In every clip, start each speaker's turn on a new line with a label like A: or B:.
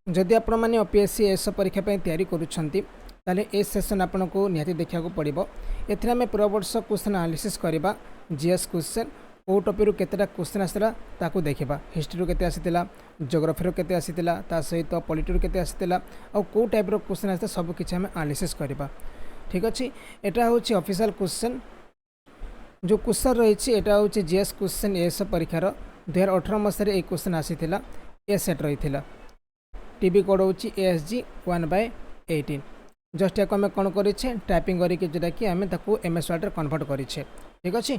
A: जदि आपण मैंने ओपीएससी एस परीक्षा तैयारी करुँच ताले ए सेशन आपन को निहाती देखा पड़ो। एथिरे आम पूर्व वर्ष क्वेश्चन एनालिसिस करवा जीएस क्वेश्चन ओ टॉपिक केतेटा क्वेश्चन आसला ताकू देखा हिस्ट्री केते आसीतिला ज्योग्राफी केते आसीतिला ता सहित पॉलिटी केते आसीतिला और को टाइप रो क्वेश्चन आसता सब किछि आम एनालिसिस करवा। ठीक अच्छे एटा होची ऑफिशियल क्वेश्चन जो क्वेश्चन रही एटा होची जीएस क्वेश्चन एस परीक्षार 2018 मसीह ए क्वेश्चन आसीतिला ए सेट रही टीबी कोड होची ASG 1/18 जस्ट याक आम कौन करे टाइपिंग करके जोटा कि आम MS वर्ड कन्वर्ट करे। ठीक अच्छे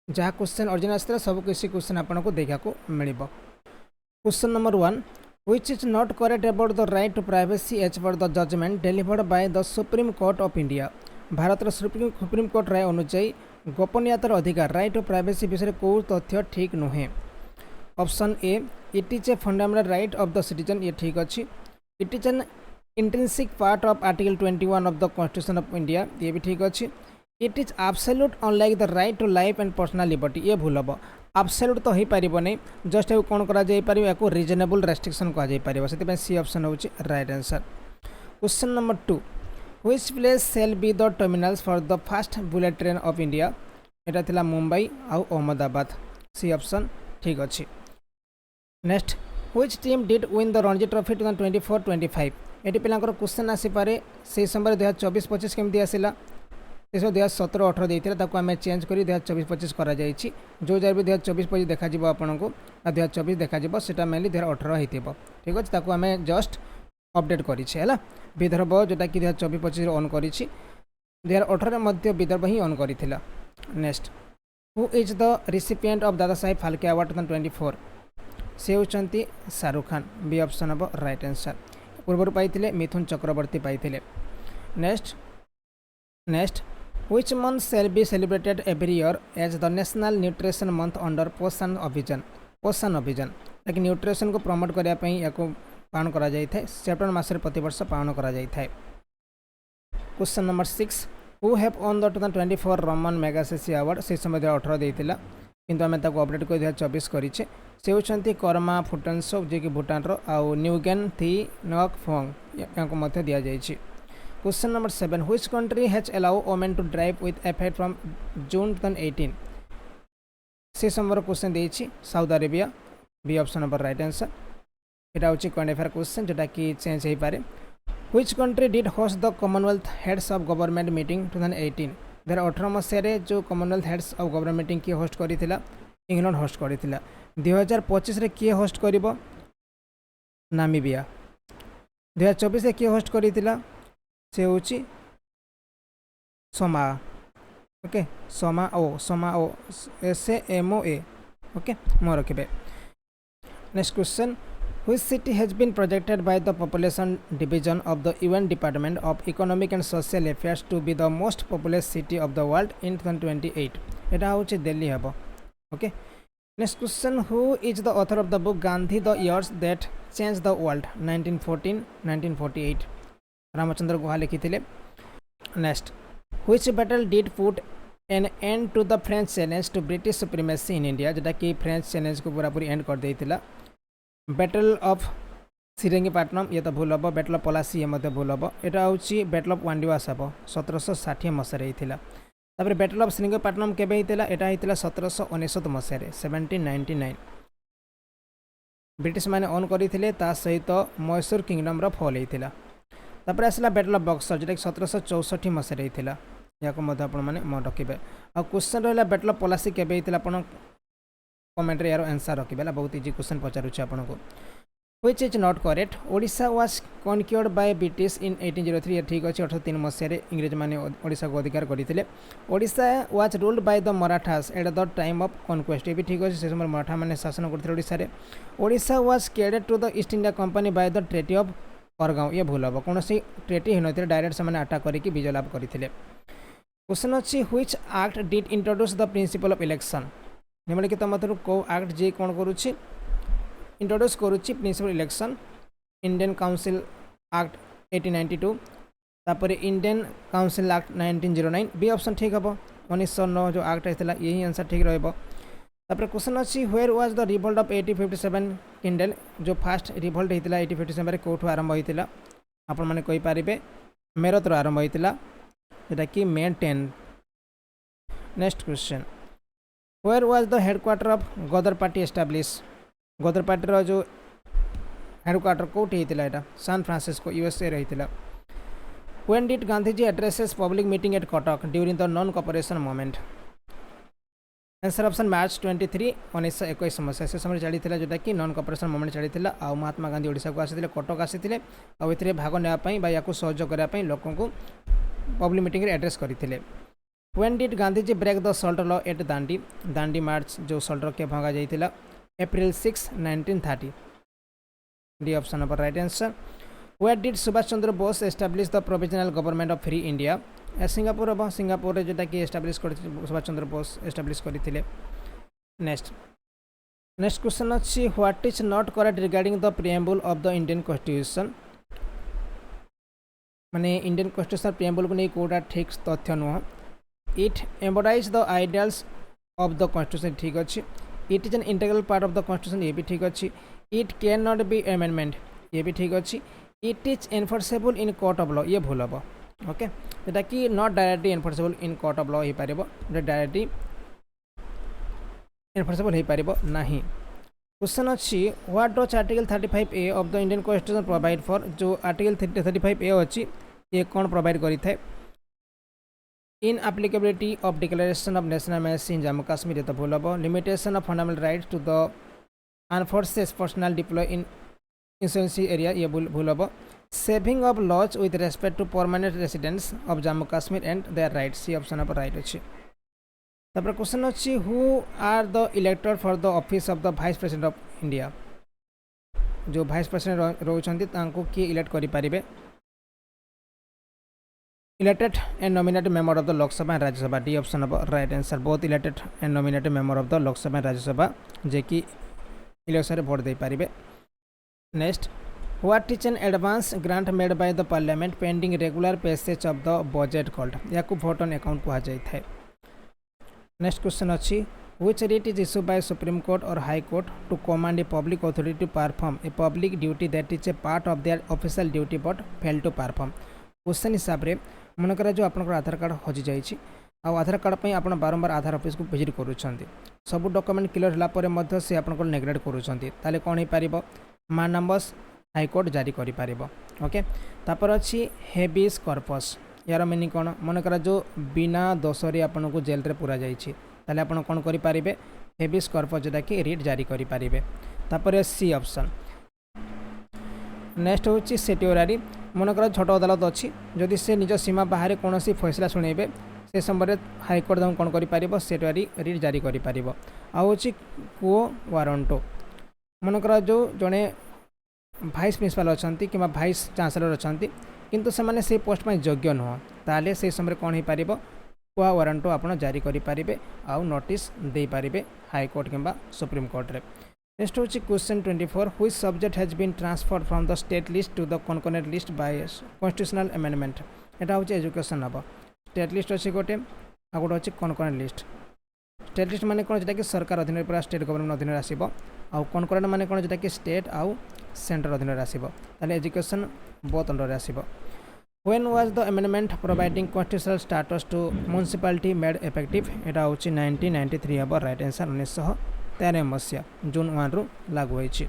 A: जहाँ क्वेश्चन ओरिजिनल आसता सब किसी क्वेश्चन आपको देखा मिल। Question number 1 which is not correct about the right to privacy as per the judgment delivered by the Supreme Court of India। भारत सुप्रीम कोर्ट राय अनुଯାयी गोपनीयतार अधिकार राइट टू प्राइवेसी विषय कौ तथ्य ठीक नुहे। Option A it is a fundamental right of the citizen ये ठीक अच्छी। It is an intrinsic part of article 21 of the constitution of India ये भी ठीक अच्छी। It is absolute unlike the right to life and personal liberty ये भूल हम एब्सोल्यूट तो हो पार नहीं जस्ट कौन कर रिजनेबल रेस्ट्रिक्शन कह से सी ऑप्शन हूँ right answer. Question number 2 which place shall be the terminals for the fast bullet train of India यहाँ थिला मुंबई आउ अहमदाबाद सी ऑप्शन ठीक अच्छी। Next which team did win the Ranji trophy 2024-25 ये पिलांकर क्वेश्चन आसीपे से समय 2024-25 केमती आसला से 2017-18 देता आम चेंज कर 2024-25 कर जो जहाँ भी 2024-25 देखा आपन को 2024 देखा सीटा मेनली 2018 हो ठीक अच्छे आम जस्ट अपडेट करें विदर्भ जोटा कि 2024-25 ऑन कर 2018 विदर्भ ही ऑन कर। Next who is the recipient of Dada Saheb Phalke award 2024 से होती शाहरुख खान बी ऑप्शन हम राइट आंसर। पूर्व पाई मिथुन चक्रवर्ती पाई। Next which month shall be celebrated every year as the national nutrition month under Poshan Abhiyan ताकि न्यूट्रिशन को प्रमोट करने या पालन करा सेप्टेम्बर मास प्रतिवर्ष पालन करा। Question number 6 who have on the 2024 Raman Magsaysay award से समय 2018 देता किंतु आम अपडेट कर 2024 करे से होती कर्मा फुटनसो जी कि भूटान आउ न्यूगेन थी नक फोंग या दि जाए। Question number 7 which country has allow women to drive with effect from June 2018 से समय क्वेश्चन देती Saudi Arabia B option number right answer. यहाँ हूँ करंट अफेयर क्वेश्चन जोटा कि चेंज हो पारे। Which country did host the Commonwealth heads of government meeting 2018 2018 मसीह जो Commonwealth heads of government meeting किए होस्ट करता इंग्लैंड होस्ट करता 2025 किए होस्ट कर नामीबिया 2024 किए होस्ट करता से हूँ सोमा ओके सोमा ओ SAMOA ओके मो रखिए। Next question which city has been projected by the population division of the UN department of economic and social affairs to be the most populous city of the world in 2028 यहाँ हूँ दिल्ली हम okay. Next question who is the author of the book Gandhi the years that change the world 1914-1948 Ramachandra Guha लिखी थे। Next which battle did put an end to the French challenge to British supremacy in India जोटा कि French challenge को पूरापूरी and कर देता battle of सिरेंगीपाटनम ये तो भूल हम बैटल ऑफ पलासी ये भूल हम यहाँ हूँ बैटल ऑफ वांडिवास हम 1760 मसीह होता बैटल ऑफ सिरेंगीपाटनम केबे होता यहाँ होता 1799 मसीह 1799 ब्रिटिश मैंने ऑन करते सहित मैसूर किंगडम फॉल होता तापर आसला बैटल ऑफ बक्सर जोटा कि 1764 मसीह होता या मन रखिए। आ क्वेश्चन रहा बैटल ऑफ पलासी केबे होता आप कमेंट यार आंसर रखिए बहुत इजी क्वेश्चन पचारूँ आपको। Which is not correct Odisha was conquered by British in 1803 ये ठीक अच्छे 1803 मसीह इंग्रेज मैंने ओडिशा को अधिकार करते। Odisha was ruled by the Marathas at the time of conquest ये भी ठीक अच्छे से समय मराठा मैंने शासन करते Odisha. Odisha was ceded to the East India Company by the treaty of Kargaon ये भूल हम कौन ट्रेटी होना डायरेक्ट से अटाक करके विजय लाभ करते। क्वेश्चन अच्छी which act did introduce the principle of election निम्नलिखित मध्य कौ एक्ट जी कौन करुच्ची इंट्रोड्यूस करुच्ची principle election Indian council act 1892 तापर Indian council act 1909 B option ठीक हम 1909 जो एक्ट होता यही आंसर ठीक रहा। तापर क्वेश्चन अच्छी where was the revolt of 1857 Kindle जो फास्ट रिवोल्ट होता 1857 कौटू आरंभ होता आपण मैंने कहींपारे मेरतर आरंभ होता जोटा कि May 10। Next question where was the headquarter of Ghadar party establish Ghadar party जो हेडक्वार्टर कौटी होता है सान फ्रांसिस्को यूएसए रही। When did Gandhiji addresses public meeting at Cuttack during the non cooperation movement answer option March 23 1921 मसीहा से समय चली जोटा कि नॉन कॉपरेशन मूवमेंट चली आ महात्मा गांधी ओडिशा को आसी कटक आसी आउ भाग नापी या सहयोग करने लोक पब्लिक मीटिंग एड्रेस करते। When did Gandhiji break the salt law at Dandi Dandi march जो सल्ट के भंगा जाता April 6 1930 D option of right answer. Where did Subhash Chandra Bose establish the provisional government of free India Singapore हम सिंगापुर जोटा कि एस्टाब्लिश कर सुभाष चंद्र बोस एस्टाब्लिश करते। नेक्स्ट क्वेश्चन अच्छी what is not correct regarding the preamble of the Indian constitution माने Indian constitution preamble को नहीं कोटा ठीक तथ्य नुह। It embodies the ideals of the constitution ठीक अच्छी। It is an integral part of the constitution ये भी ठीक अच्छी। It can not be amendment ये भी ठीक अच्छी। It is enforceable in court of law ये भूल हम ओके जोटा कि not directly enforceable in court of law हो पार डायरेक्टली एनफोर्सेबल हो पार नहीं। क्वेश्चन अच्छी what does article 35A of the Indian constitution provide for जो आर्टिकल 35A अच्छी ये कौन प्रोवाइड करें in applicability of declaration of national emergency in Jammu Kashmir ये तो भूल हम। Limitation of fundamental right to the armed forces personnel deploy in insurgency area ये भूल हम। Saving of laws with respect to permanent residents of Jammu Kashmir and their rights C option of right अच्छी। तापर question अच्छी who are the elected for the office of the vice president of India जो vice president रोचंती तांको किए elect करि पारिबे elected and nominated member of the Lok Sabha and Rajya Sabha D option of right answer both elected and nominated member of the Lok Sabha and Rajya Sabha जे कि election vote दे पारिबे। Next what is an advance grant made by the parliament pending regular passage of the budget called या vote on account कहा जाता है। Next question अच्छी which writ is issued by supreme court और high court to command a public authority to perform a public duty that is a part of their official duty but fail to perform. Question हिसाब से मनकर जो आपंकर आधार card हजि जाइए आधार card आप बारंबार आधार office को visit करुँच सब डॉक्यूमेंट क्लियर होगापर से आप नेग्लेक्ट करुँच कौन हो पार मानम्बस हाईकोर्ट जारी करें ओके। तापर अच्छी हेबिस कॉर्पस यार मीनिंग कौन मनकर जो बिना दोष आपन को जेल रे पूरा जाइए ताले आपन कौन करें हेबिस कॉर्पस जोटा कि रिट जारी करें। तापर सी ऑप्शन। नेक्स्ट हूँ सेटिओरारी मनकर छोट अदालत अच्छी जदि से निज सीमा बाहर कौन फैसला शुणेबे से समय हाईकोर्ट कौन कर सेटिओरारी रिट जारी करें। आउ को वारंटो मनकर जो जड़े भाइस प्रिंसिपाल अच्छा कि भाइस चांसलर अच्छा किंतु से से पोस्ट में योग्य नुह ताले से समय कौन हो पार कुआ वारंटो आप जारी करें आउ नोटिस दे पारे हाईकोर्ट किंबा सुप्रीम कोर्ट रे। नेक्स्ट हूँ question 24 which subject has been transferred from the state list to the concurrent list by constitutional amendment एटा हूँ एजुकेशन हम स्टेट लिस्ट अच्छी गोटे आ गोटे अच्छी कॉन्करेंट लिस्ट। स्टेट लिस्ट माने कौन जोटा कि सरकार अधीन पूरा स्टेट गवर्नमेंट अधीन आसो आउ कॉन्करेंट माने कौन जोटा कि स्टेट आउ सेंटर अधीन आसो ताले एजुकेशन बोथ अंडर आसो। When was the amendment providing constitutional status to municipality made effective एटा हूँ 1993 हम राइट आंसर 1993 मसीहा जून 1 रु लागू होइछि।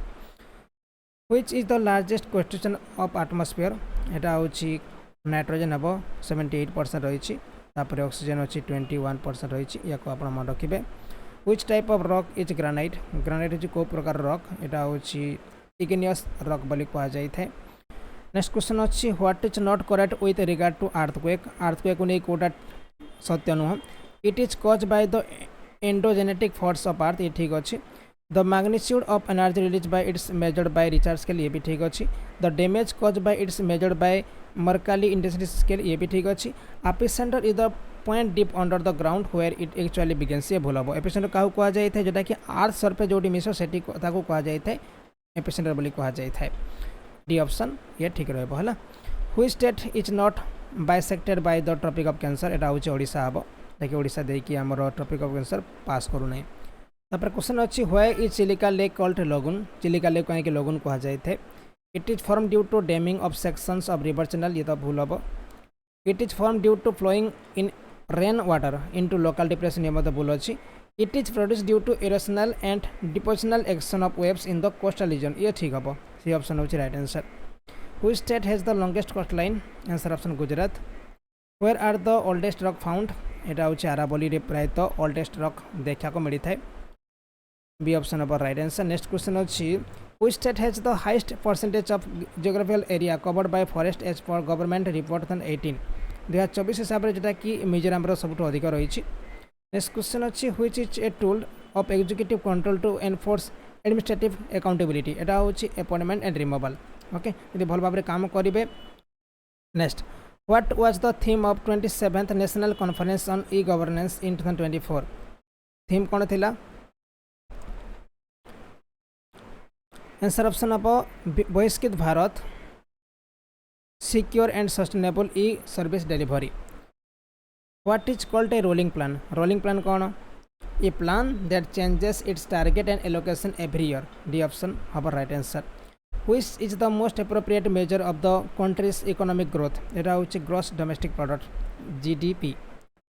A: Which is the largest constitution of atmosphere एटा हूँ नाइट्रोजन हम 78% रही तापर ऑक्सीजन अच्छी 21% रही या आप मन रखिए। Which type of rock is granite granite हूँ कौ प्रकार रॉक एटा हूँ इग्नियस रॉक बोली कह जाए। नेक्स्ट क्वेश्चन अच्छी what is not correct with regard to earthquake को नहीं कोटा सत्य नुह। It is cause by the endogenetic force of earth ये ठीक अच्छे। The magnitude of energy release by its measured by Richter scale ये भी ठीक अच्छे। The damage cause by its measured by Mercalli intensity scale ये भी ठीक अच्छे। Epicentre is the point deep under the ground where it actually begins ये भूल हम। एपिसेंटर क्या कह जाए जोटा कि अर्थ सरफेस जो मिस से कह जाए एपिसेंटर बोली कह जाए डी ऑप्शन ये ठीक रहा है। Which state is not bisected by the tropic of cancer एटा हूँ ओडिशा हम देखिए ओडिशा देखिए आमर ट्रॉपिक ऑफ कैंसर पास करूना। तापर क्वेश्चन अच्छी why is Chilika lake called lagoon Chilika lake कहीं लगुन कह जाए it is form due to damming of sections of river channel ये तो भूल हम it is form due to flowing in rain water into local depression ये भूल अच्छी it is produce due to erosional and depositional action of waves in the coastal region ये ठीक हम सी ऑप्शन होची right answer which state has the longest coast line answer option Gujarat where are the oldest rock found यहाँ हूँ आरावली रे प्रायतः oldest rock देखा को मिलता है B option of right answer next question अच्छी which state has the highest percentage of geographical area covered by forest as per government report 2018 2024 हिसाब से जोटा कि मिजोराम सबुठ अधिक रही नेक्स्ट क्वेश्चन अच्छी which is a tool of executive control to enforce administrative accountability यहाँ हूँ अपॉइंटमेंट एंड रिमूवल ओके यदि भल भाव काम करेंगे next what was the theme of 27th national conference on e governance in 2024 theme कौन थिला आंसर ऑप्शन ऑफ बहिष्कृत Bharat secure and sustainable e service delivery what is called a rolling plan कौन a plan that changes its target and allocation every year D option हम right answer which is the most appropriate measure of the country's economic growth এটা হচ্ছে gross domestic product GDP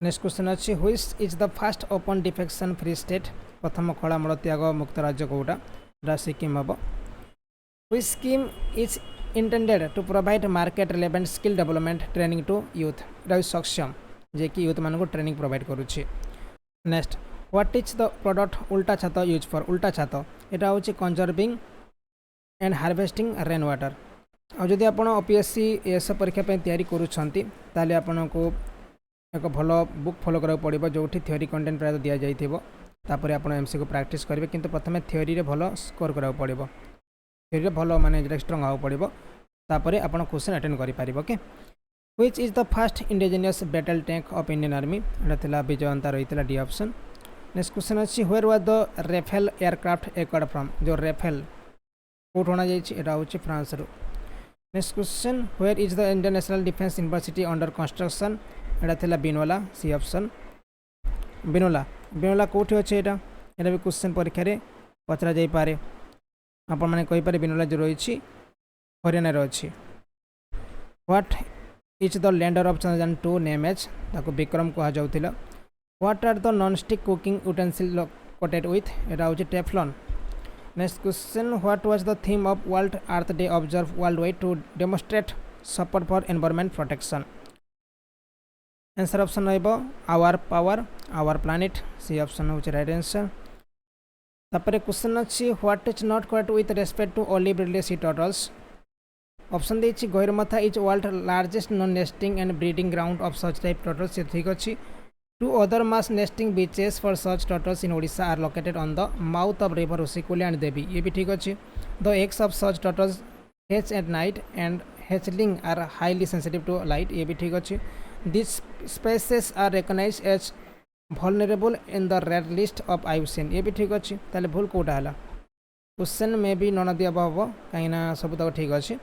A: next question আছে which is the first open defecation free state प्रथम खला मलत्याग मुक्त राज्य कोटा এটা सिक्किम हम which scheme is intended to provide market relevant skill development training to youth এটা सक्षम जे कि youth मान को ट्रेनिंग प्रोवाइड करूछि next what is the product उल्टा छात यूज फॉर उल्टा छात এটা হচ্ছে conserving and harvesting rain water आ जदि आप ओपीएससी एस परीक्षा तैयारी करुँच आपन को एक भल बुक फॉलो करा पड़ो जो थियोरी कंटेंट प्राय दि जापर आप एमसी को प्रैक्टिस करेंगे किंतु प्रथम थियोरी रे भल स्कोर करा पड़ो थियोरी भल माने स्ट्रंग हाँ पड़ो तापर आप क्वेश्चन अटेंड करेंगे okay which is the first indigenous battle tank of Indian army यहाँ विजयंता रही है डी ऑप्शन नेक्स्ट क्वेश्चन अच्छी where was the Rafale aircraft acquired from जो रेफेल कोट होना जाइए हूँ फ्रांस रू next question where is the Indian national defence university under construction यहाँ था बिनोला सी ऑप्शन बिनोला कौटी अच्छे यहाँ भी क्वेश्चन परीक्षा रे पचरा जाई पारे आपण मैंने कहींपारे बिनोला जो रही हरियाणा अच्छी what is the lander of Chandrayaan 2 name as ताको विक्रम कह जाउथिला what are the non stick cooking utensil coated with यहाँ हूँ Teflon next question what was the theme of world earth day observe world wide to demonstrate support for environment protection answer option रहिबो our power our planet C option होचे right answer तापर question अच्छी what is not correct with respect to olive ridley sea turtles option देछि Gahirmatha is world largest non nesting and breeding ground of such type turtles ये ठीक अच्छी Two other mass nesting beaches for such turtles in Odisha are located on the mouth of river Usikuli and Devi. ये भी ठीक अच्छी The eggs of such turtles hatch at night and hatchling are highly sensitive to light. ये भी ठीक अच्छी These species are recognized as vulnerable in the red list of IUCN. ये भी ठीक अच्छी ताले भूल कोटा हला क्वेश्चन में भी नन दिया हबो कहीं सब तक ठीक अच्छी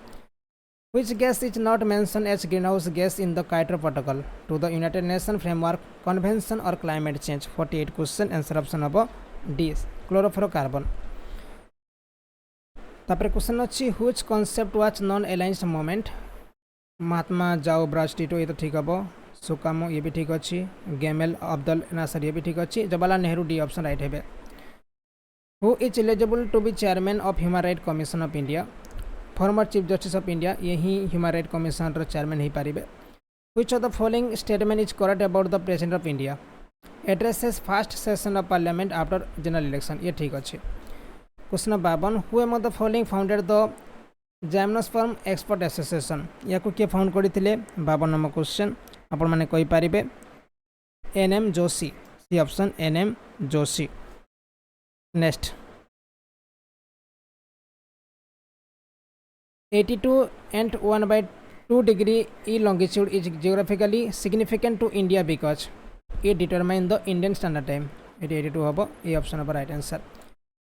A: Which gas is not mentioned as greenhouse gas in the Kyoto Protocol to the United Nations Framework Convention or Climate Change? 48 question answer option of D chlorofluorocarbon. तापर क्वेश्चन अच्छी which concept was non-aligned moment महात्मा जाओ bras टीटो ये तो ठीक हम सुकामो ये भी ठीक अच्छी गेमेल अब्दुल नासर ये भी ठीक अच्छी Jawaharlal Nehru D option right है who is eligible to be chairman of human right commission of India former chief justice of India यही ह्यूमन राइट कमिशन चेयरमैन हो पारे which of the following statement is correct about the president of India addresses first session of parliament after general election ये ठीक अच्छे question 52 who am the following founded the gymnosperm expert association या किए found करते 52 number question आपण मैंने कहींपारे NM Joshi C option NM Joshi next 82 and 1/2 degree E longitude is geographically significant to India because it determines the Indian standard time. It 82 hobo A option of right answer.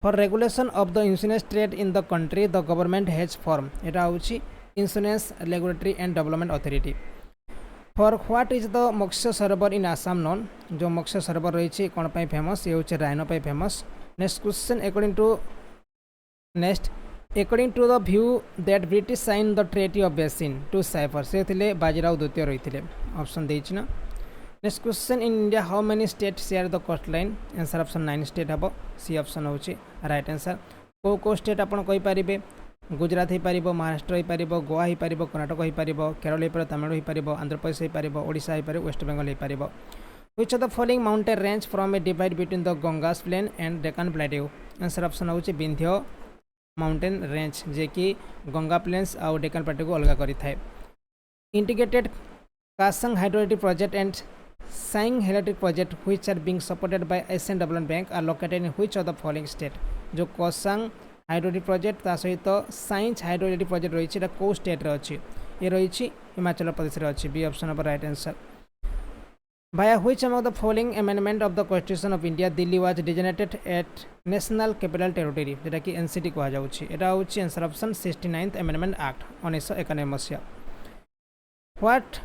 A: For regulation of the insurance trade in the country, the government has formed. It is Insurance Regulatory and Development Authority. For what is the Moksha Sarovar in Assam known? जो मोक्ष सरोवर रही कौन पाई famous ये हूँ rhino पाई famous next question according to the view that British sign the treaty of Bassein to साइफर से थिले बाजीराव द्वितीय रही ऑप्शन देछि ना। Next question in India how many state share the coast line answer option 9 state हम सी ऑप्शन होची right answer. को स्टेट आपन कहि पारिबे गुजरात हो पार महाराष्ट्र हो पार गोवा हो पार कर्णाटक हो पार केरल हो पार तमिलनाडु हो पार आंध्र प्रदेश हो पार ओडिशा हो पार वेस्ट बेंगल हो पार। Which of the following mountain range from a divide between the Gangas plain and Deccan plateau answer option होची विंध्य माउंटेन रेंज जे कि गंगा प्लेन्स आउ डेक्कन प्लेट्यू को अलग करिथाय। Integrated Kashang hydroelectric project and Sainj electric project which are being supported by Asian development bank are located in which of the following state जो Kashang hydroelectric project ता सहित science hydroelectric project रही कौ स्टेट रे अच्छी ये रही हिमाचल प्रदेश रे अच्छी B option of right answer. भाया which among the following amendment of the constitution of India Delhi was designated at national capital territory जेटा कि एनसीटी कहा जाउछि एटा होछि answer option 69th amendment act 1991 मसिया। What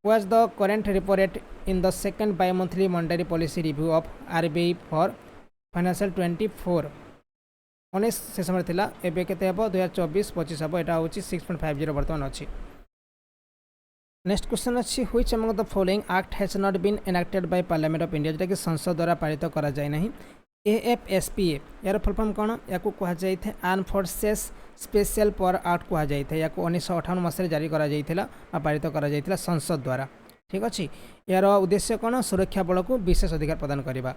A: was the current repo rate in the second bi monthly monetary policy review of RBI for financial 24 19 से समय थिला एबे केते हबो 2024-25 हबो एटा होछि 6.50 वर्तमान अछि। नेक्स्ट क्वेश्चन अछि which among the following act has not been enacted by parliament of India जेटा कि संसद द्वारा पारित करा जाय नहीं। एएफएसपीए यार फुल फॉर्म कोन याकू कहा जाय थे arm forces special power act कहा जाय थे याकू 1958 मसिया जारी करा जायथिला आ पारित करा जायथिला संसद द्वारा ठीक अच्छे। यार उद्देश्य कौन सुरक्षा बल को विशेष अधिकार प्रदान करवा।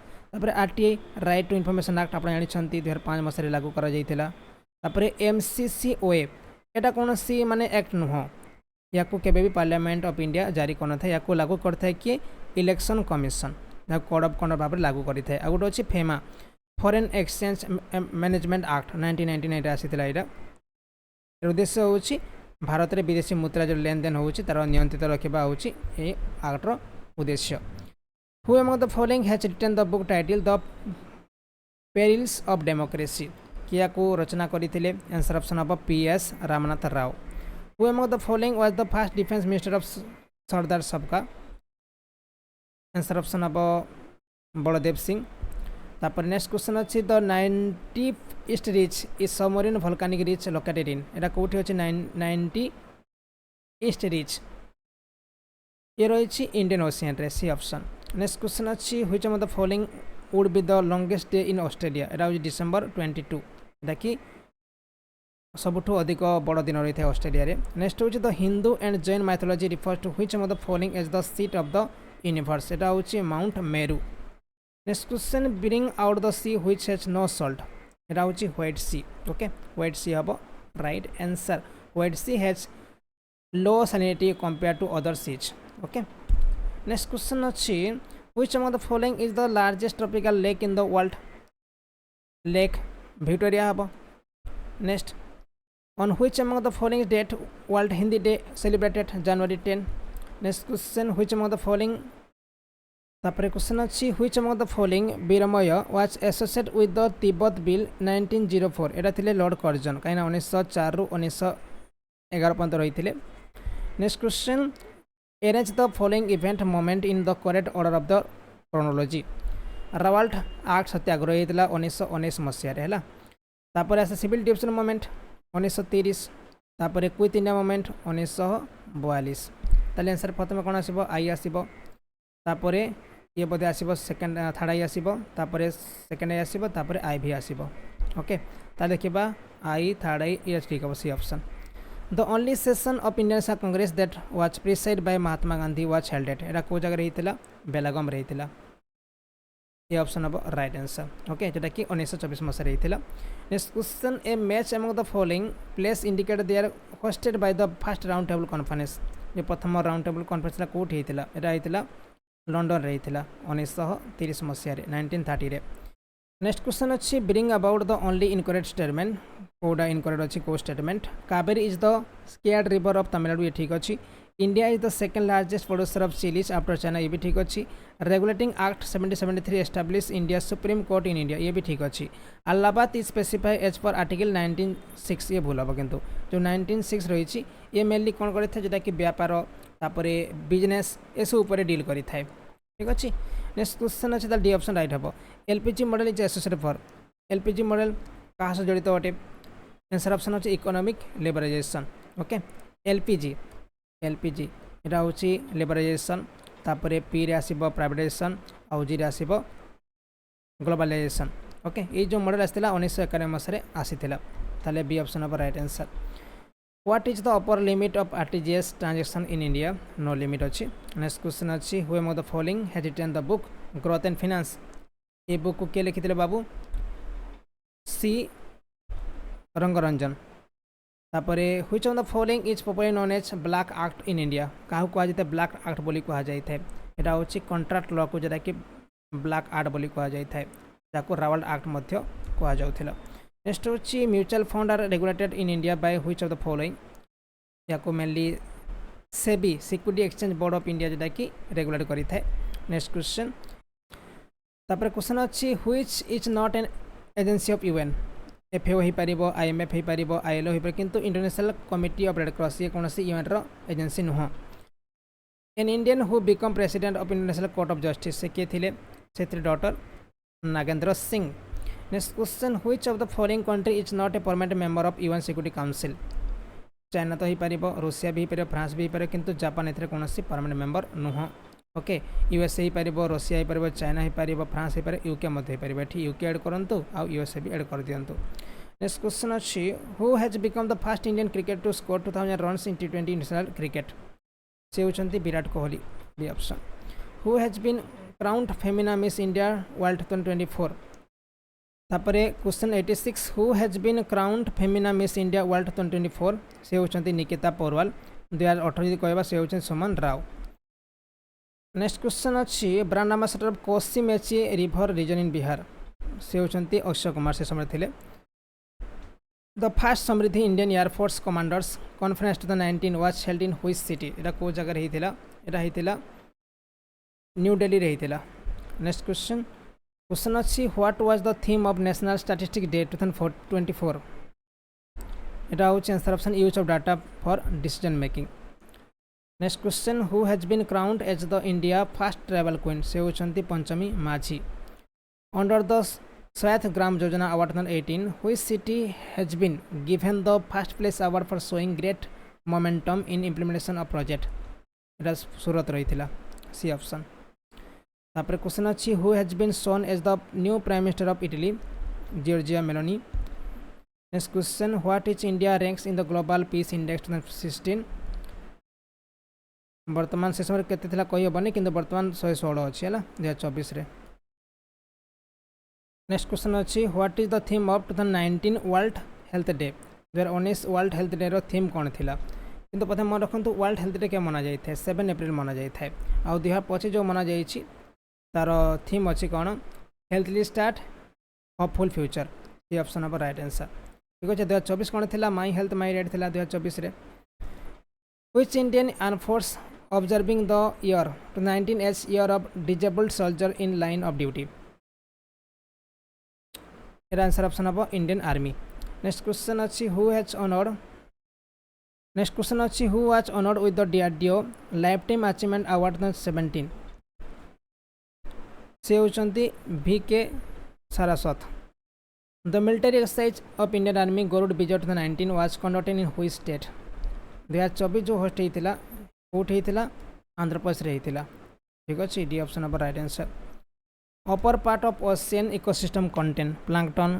A: RTI right to information act आप जानते 2005 मसीह लागू कर एमसीसीओए यहाँ कौन सी माने एक्ट नुह या केबे भी पार्लियामेंट ऑफ इंडिया जारी करना या लागू करता किए इलेक्शन कमिशन या कोड ऑफ कंडक्ट भाव लागू करता है। गोटे अच्छी FEMA foreign exchange management act 1999 आसीला यहाँ उद्देश्य हूँ भारत में विदेशी मुद्रा जो लेन देन होची तार नियंत्रित रखा हूँ एक्टर उद्देश्य। Who among the following has written the book title the perils of democracy किया को रचना करते answer option of PS Ramnath Rao. Who among the following was the first defence minister of Sardar सबका answer option of Baldev Singh. तापर नेक्स्ट क्वेश्चन अच्छी the 90 east ridge is submarine volcanic ridge located in एटा कोठी अछि 90 ईस्ट रिच ये रही इंडियन ओशियन रे C option. Next question अच्छी which among the following would be the longest day in Australia एटा होछि डिसेंबर 22 एटा कि सबुठु अधिक बड़ दिन रही है ऑस्ट्रेलिया रे। नेक्स्ट होछि the Hindu and Jain mythology refers to which among the following as the seat of the universe एटा होछि mount Meru. Next question bring out the sea which has no salt एटा होछि white sea okay white sea हबो right answer. White sea has low salinity compare to other seas okay. Next question अच्छी which among the following is the largest tropical lake in the world lake Victoria हबो। Next on which among the following date world Hindi day celebrated January 10। Next question which among the following तापर question अच्छी which among the following वीरमय was associated with the Tibet bill 1904 एटा थिले Lord Curzon कहीं 1904 रु 1911 पर्यंत रही। Next question arrange the following event movement in the correct order of the chronology Rowlatt act satyagraha होता 1919 मसीह है। तापर आसे सिविल डिविजन मोमेंट 1930 तापर क्विट इंडिया मोमेंट 1942 ताले आंसर प्रथम कौन आसो आई आसो तापर ये बोधे आसो सेकेंड थर्ड आई आसो तापर सेकेंड आई आसो तापर आई भी आसो ओके। ताले देखा आई थर्ड आई ये ठीक है C option. The only session of Indian national congress that was preside by Mahatma Gandhi was held at एटा को जगह रही बेलागम रही ये option of right answer okay जोटा कि 1924 मसीह रही। Next question a match among the following place indicate they are hosted by the first round table conference जो प्रथम राउंड टेबल कॉन्फ्रेंस कोठी होता एटा होता लंडन रही 1930 मसीह 1930। नेक्स्ट क्वेश्चन अच्छी bring about the only incorrect statement कोडा इनकरेक्ट अच्छी को statement Kaveri is the sacred river of Tamil Nadu ये ठीक अच्छी। India is the second largest producer of chillies after China ये भी ठीक अच्छी। Regulating act 1773 establish India supreme court in India ये भी ठीक अच्छी। Allahabad is specify as per article 1906 ये भूल हम किंतु जो 1906 रही ये मेनली कौन करता है जोटा कि व्यापार तापर बिजनेस ये सब डील करें ठीक अच्छे। नेक्स्ट क्वेश्चन अच्छे डी ऑप्शन राइट हम LPG model is associated for LPG model क्या जड़ित अटे आंसर ऑप्शन अच्छे economic liberalisation okay LPG LPG यहाँ हूँ लिबराइजेशन तापर पी रे आसीबो प्राइवेटाइजेशन आउ जी रे आसीबो ग्लोबलाइजेशन ओके ये जो मॉडल आसाला 1991 मसीह आसीला ताले B option of right answer what is the upper limit of RTGS transaction in India no limit अच्छी नेक्स्ट क्वेश्चन अच्छी who among the following has written the book growth and finance ये book को किए लिखिते बाबू C Rangarajan तापर which of the following is popularly known as black act in India क्या कह जाए ब्लैक एक्ट बोली कह जाए यहाँ हूँ कंट्राक्ट लॉ को जोटा कि ब्लैक एक्ट बोली कह जाए जाको रावल एक्ट मध्य कह जाउथिला नेक्स्ट हूँ mutual fund are regulated in India by which of the following या mainly SEBI security exchange board of India जोटा कि रेगुलेट करी थाए नेक्स्ट क्वेश्चन तापर क्वेश्चन अच्छी which is not an agency of UN FAO हो पार आईएमएफ हो पार आईएलओ हो पार किंतु international committee of red cross ये कौन यूएन रो एजेंसी नुह an Indian who become president of international court of justice से किए थे से daughter Nagendra Singh next question which of the following country is not a permanent member of UN security council China तो हो पार रूसिया भी हो पार फ्रांस भी हो पार किंतु जापान ए कौन परमानेंट मेंबर नुह ओके यूएसए हो पार रशिया हो पार चाइना हो पार फ्रांस हो पार यूके मध्य हो पार ये यूके एड करूँ आउ यूएसए भी एड कर दिंतु नेक्स्ट क्वेश्चन अच्छी who has become the first Indian cricket to score 2000 runs in T20 international cricket से होती Virat Kohli B option who has been crowned Femina miss India world 2024 तापर question 86 who has been crowned Femina miss India world 2024 से होती निकिता पौरवाल 2018 कहवा से होती Suman Rao next question अच्छी brand ambassador of Kosi Mechi river reason इन बिहार से होती अक्षय कुमार से समय थे द फर्स्ट समृद्धि Indian air force commanders conference 2019 was held in which city एटा को जगह होता न्यू दिल्ली रे होता नेक्स्ट क्वेश्चन अच्छी what was the theme of national statistics day 2024 एटा हूँ answer option use of data for decision making next question who has been crowned as the India first travel queen से होती Panchami Majhi under the स्वायत्त ग्राम योजना award 2018 which city has been given the first place award for showing great momentum in implementation of project एटा सूरत रही C option तापर question अच्छी who has been shown as the new prime minister of Italy Giorgia Meloni next question what is India ranks in the global peace index 2016 वर्तमान से समय केते कही हेनी कि बर्तमान 116 अच्छी है 2024 नेक्स्ट क्वेश्चन अच्छी what is the theme of 2019 world health day 2019 world health day रो थीम कौन थिला किंतु प्रथम मन रखु वर्ल्ड हेल्थ डे क्या मना जाए 7 एप्रिल मना जाए आउ 2025 जो मना जाइए तार थीम अच्छी कौन हेल्थली स्टार्ट होपफुल फ्यूचर ये ऑप्शन ऑफ राइट आंसर ठीक अच्छे 2024 कौन थिला माई हेल्थ माई रेड थिला 2024 which Indian arm force observing the year 2019 as year of disabled soldier in line of duty एरा answer option of Indian army next question अच्छी who has honoured next question अच्छी who was honoured with the DRDO life time achievement award 2017 से होती VK Saraswat the military exercise of Indian army Garud Vijay 2019 was conducted in which state 2024 जो host होता कौट होता आंध्र प्रदेश होता ठीक अच्छे D option of right answer upper part of ocean ecosystem contain plankton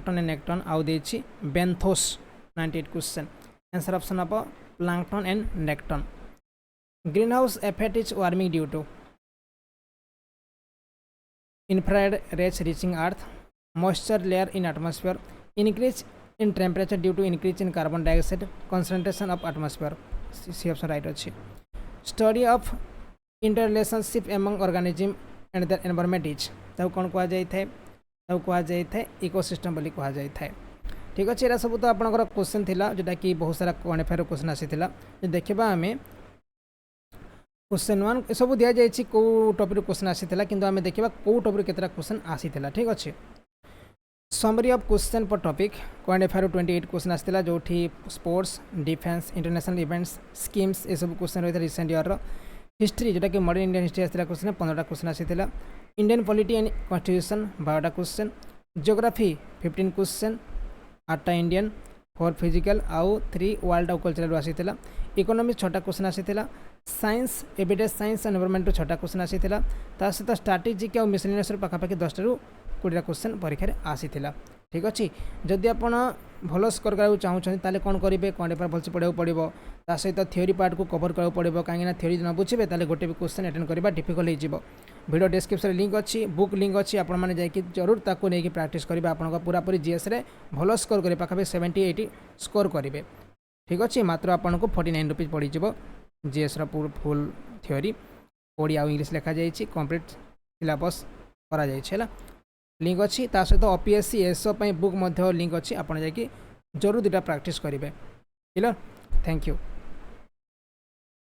A: and nekton आउ देछि benthos 98 question answer option of plankton and nekton green house effect is warming due to infrared rays reaching earth moisture layer in atmosphere increase in temperature due to increase in carbon dioxide concentration of atmosphere C option right अच्छी study of interrelationship among organism and their environment is ताऊ कौन कह जाए ताऊ कह जाए ecosystem बोली कह जाए ठीक अच्छे यहाँ सब तो आपंकर क्वेश्चन थिला जोटा कि बहुत सारा क्वालिफायर क्वेश्चन आसीला देखा आम क्वेश्चन 1 सब दि जाए कौ टॉपिक क्वेश्चन आसीला किंतु आम देखा कौ टॉपिक केतरा क्वेश्चन आसीला ठीक अच्छे समरी ऑफ क्वेश्चन पर टॉपिक क्वालिफायर 28 क्वेश्चन आसीला जो sports defence international events schemes ये सब क्वेश्चन रही रिसेंट ईयर हिस्ट्री जोटा कि मॉडर्न इंडियन हिस्ट्री आसीला क्वेश्चन 15टा क्वेश्चन आसीला इंडियन पॉलिटी एंड कॉन्स्टिट्यूशन 12टा क्वेश्चन जियोग्राफी 15 क्वेश्चन 8टा इंडियन 4 फिजिकल आउ 3 वर्ल्ड आउ कल्चर आसीथिला। इकोनॉमिक्स 6टा क्वेश्चन आसीथिला। साइंस एविडेंस साइंस एनवायरमेंट 6टा क्वेश्चन आसीथिला। ता सहित स्ट्रैटेजिक और मिसलेनियस पाखापाखि 10 ରୁ 20टा क्वेश्चन परीक्षा रे आसीथिला। ठीक अच्छे जदि आप भल स्कोर करा चाहूँ ताले कौन करेंगे कौन पेपर भलसे पढ़ाई पड़ो ता सहित थ्योरी पार्ट को कवर करा पड़ो कहीं थ्योरी न बुझे ताले गोटे भी क्वेश्चन अटेंड करवा डिफिकल्ट हो। वीडियो डिस्क्रिप्शन लिंक अच्छी बुक लिंक अच्छी आपण मैंने जाकि जरूर ताको नहीं प्रैक्टिस करेंगे आपन पूरापूरी जीएस रे भल स्कोर करेंगे पाखापाखि 70-80 स्कोर करेंगे। ठीक अच्छे मात्र आपको 49 रुपीज पड़ीज जीएस फुल थ्योरी ओडिया और इंग्लिश लिखा जाइए कंप्लीट सिलेबस करा है लिंक अच्छी ता सहित ओपीएससी एसओ बुक लिंक अच्छी आपड़ जाकि जरूर 2टा प्रैक्टिस करेंगे। Clear thank you.